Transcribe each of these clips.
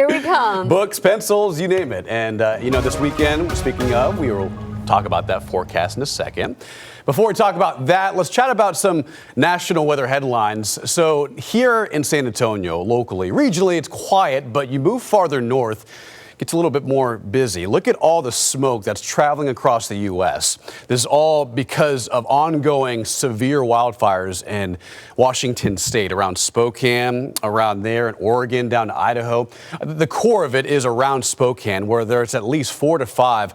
Here we come. Books, pencils, you name it. And, this weekend, speaking of, we will talk about that forecast in a second. Before we talk about that, let's chat about some national weather headlines. So here in San Antonio, locally, regionally, it's quiet, but you move farther north, gets a little bit more busy. Look at all the smoke that's traveling across the U.S. This is all because of ongoing severe wildfires in Washington state, around Spokane, around there in Oregon, down to Idaho. The core of it is around Spokane, where there's at least 4 to 5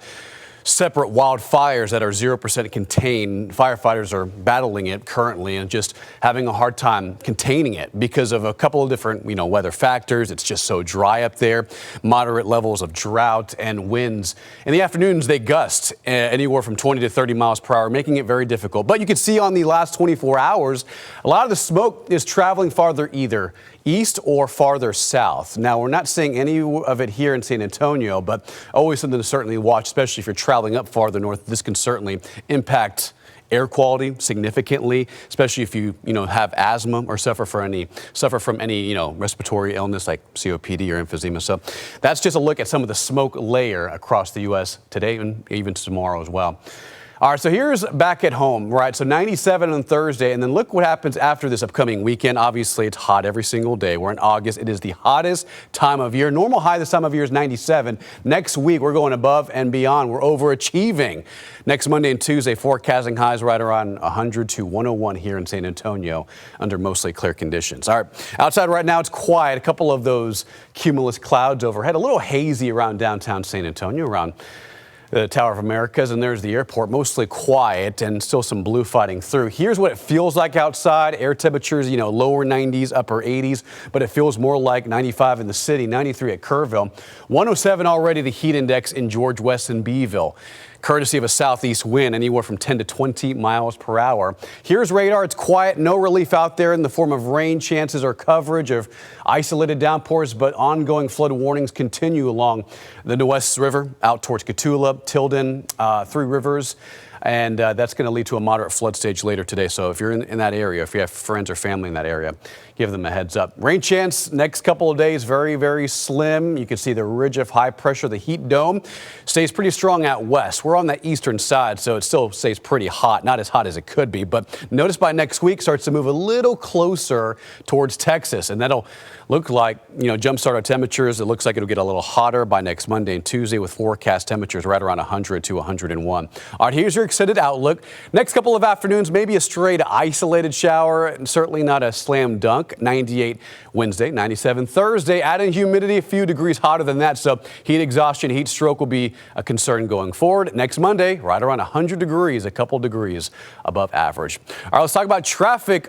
separate wildfires that are 0% contained. Firefighters are battling it currently and just having a hard time containing it because of a couple of different, weather factors. It's just so dry up there, moderate levels of drought and winds. In the afternoons, they gust anywhere from 20 to 30 miles per hour, making it very difficult. But you can see on the last 24 hours, a lot of the smoke is traveling farther either east or farther south. Now, we're not seeing any of it here in San Antonio, but always something to certainly watch, especially if you're traveling up farther north. This can certainly impact air quality significantly, especially if you have asthma or suffer from any respiratory illness like COPD or emphysema. So that's just a look at some of the smoke layer across the U.S. today and even tomorrow as well. All right, so here's back at home, right? So 97 on Thursday, and then look what happens after this upcoming weekend. Obviously, it's hot every single day. We're in August. It is the hottest time of year. Normal high this time of year is 97. Next week, we're going above and beyond. We're overachieving. Next Monday and Tuesday, forecasting highs right around 100 to 101 here in San Antonio under mostly clear conditions. All right, outside right now, it's quiet. A couple of those cumulus clouds overhead. A little hazy around downtown San Antonio, around the Tower of Americas, and there's the airport, mostly quiet and still some blue fighting through. Here's what it feels like outside. Air temperatures, lower 90s, upper 80s, but it feels more like 95 in the city, 93 at Kerrville, 107 already the heat index in George Weston Beeville. Courtesy of a southeast wind, anywhere from 10 to 20 miles per hour. Here's radar. It's quiet. No relief out there in the form of rain chances or coverage of isolated downpours, but ongoing flood warnings continue along the Nueces River out towards Cotulla, Tilden, Three Rivers. And that's going to lead to a moderate flood stage later today. So if you're in that area, if you have friends or family in that area, give them a heads up. Rain chance next couple of days, very, very slim. You can see the ridge of high pressure. The heat dome stays pretty strong out west. We're on the eastern side, so it still stays pretty hot. Not as hot as it could be, but notice by next week starts to move a little closer towards Texas, and that'll look like, jumpstart our temperatures. It looks like it'll get a little hotter by next Monday and Tuesday with forecast temperatures right around 100 to 101. All right, here's your extended outlook. Next couple of afternoons, maybe a straight isolated shower, and certainly not a slam dunk. 98 Wednesday, 97 Thursday. Add in humidity, a few degrees hotter than that. So heat exhaustion, heat stroke will be a concern going forward. Next Monday, right around 100 degrees, a couple degrees above average. All right, let's talk about traffic.